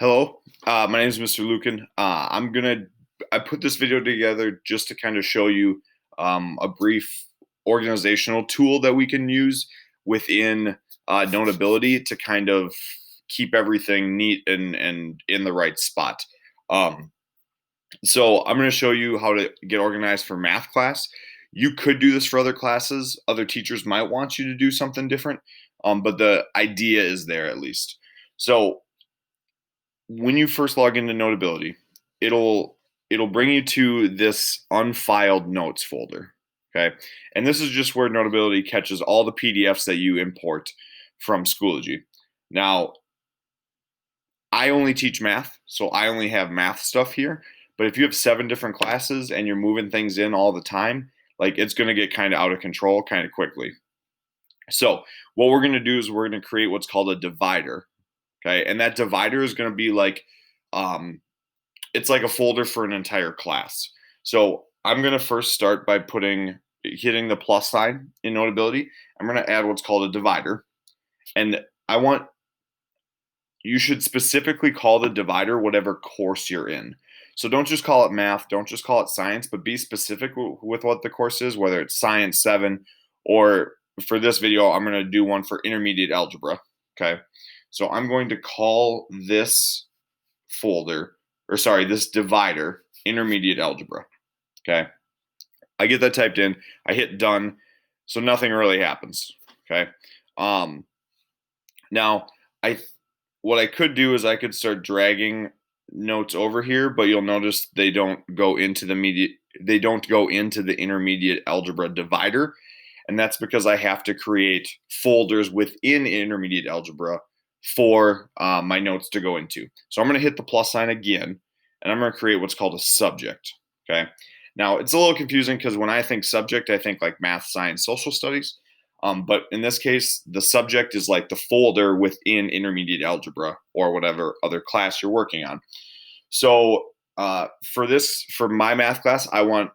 Hello, my name is Mr. Lucan. I put this video together just to kind of show you a brief organizational tool that we can use within Notability to kind of keep everything neat and in the right spot. Um, so I'm going to show you how to get organized for math class. You could do this for other classes. Other teachers might want you to do something different, but the idea is there at least. So when you first log into Notability, it'll bring you to this unfiled notes folder. Okay. And this is just where Notability catches all the PDFs that you import from Schoology. Now, I only teach math, so I only have math stuff here. But if you have 7 different classes and you're moving things in all the time, like it's going to get kind of out of control kind of quickly. So, what we're going to do is we're going to create what's called a divider. Okay. And that divider is going to be like, um, it's like a folder for an entire class. So I'm going to first start by hitting the plus sign in Notability. I'm going to add what's called a divider. And you should specifically call the divider whatever course you're in. So don't just call it math, don't just call it science, but be specific with what the course is, whether it's science 7 or for this video, I'm going to do one for intermediate algebra. Okay. So I'm going to call this this divider, intermediate algebra. Okay. I get that typed in. I hit done. So nothing really happens. Okay. Um, now I, what I could do is I could start dragging notes over here, but you'll notice they don't go into the intermediate algebra divider. And that's because I have to create folders within intermediate algebra for my notes to go into. So I'm going to hit the plus sign again, and I'm going to create what's called a subject. Okay. Now it's a little confusing because when I think subject, I think like math, science, social studies. But in this case, the subject is like the folder within intermediate algebra or whatever other class you're working on. So for my math class, I want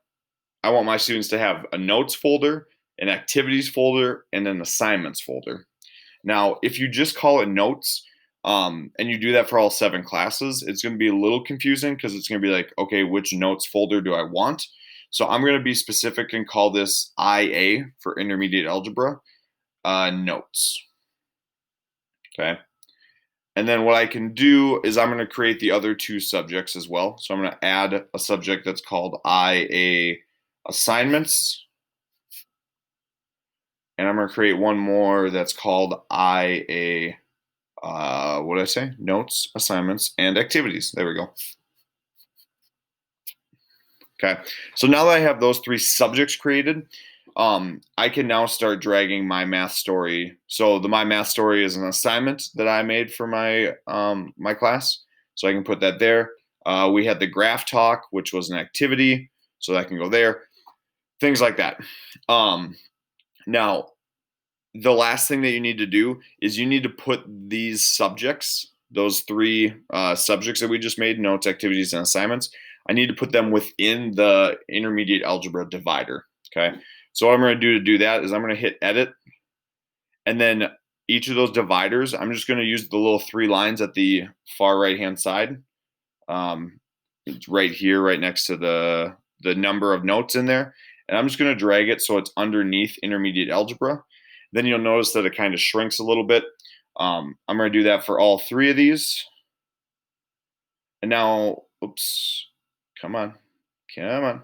my students to have a notes folder, an activities folder, and an assignments folder. Now, if you just call it notes, and you do that for all 7 classes, it's going to be a little confusing because it's going to be like, okay, which notes folder do I want? So I'm going to be specific and call this IA for intermediate algebra, notes. Okay. And then what I can do is I'm going to create the other 2 subjects as well. So I'm going to add a subject that's called IA assignments. And I'm going to create one more that's called IA, what did I say? Notes, assignments, and activities. There we go. Okay. So now that I have those 3 subjects created, I can now start dragging my math story. So my math story is an assignment that I made for my class. So I can put that there. We had the graph talk, which was an activity, so that can go there. Things like that. Now, the last thing that you need to do is you need to put these subjects, those 3 subjects that we just made, notes, activities, and assignments, I need to put them within the intermediate algebra divider. Okay. So what I'm going to do that is I'm going to hit edit. And then each of those dividers, I'm just going to use the little 3 lines at the far right-hand side. It's right here, right next to the number of notes in there. And I'm just going to drag it so it's underneath intermediate algebra. Then you'll notice that it kind of shrinks a little bit. I'm going to do that for all 3 of these. And now, oops, come on. The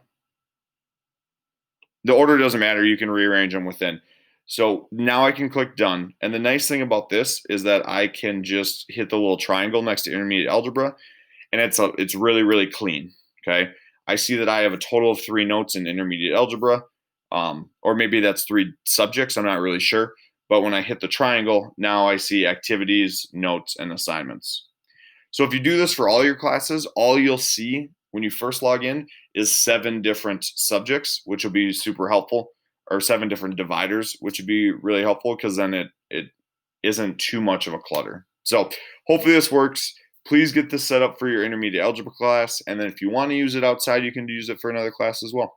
order doesn't matter. You can rearrange them within. So now I can click done. And the nice thing about this is that I can just hit the little triangle next to intermediate algebra, and it's really, really clean. Okay. I see that I have a total of 3 notes in intermediate algebra. Or maybe that's 3 subjects. I'm not really sure. But when I hit the triangle, now I see activities, notes, and assignments. So if you do this for all your classes, all you'll see when you first log in is 7 different subjects, which will be super helpful, or 7 different dividers, which would be really helpful because then it isn't too much of a clutter. So hopefully this works. Please get this set up for your intermediate algebra class. And then if you want to use it outside, you can use it for another class as well.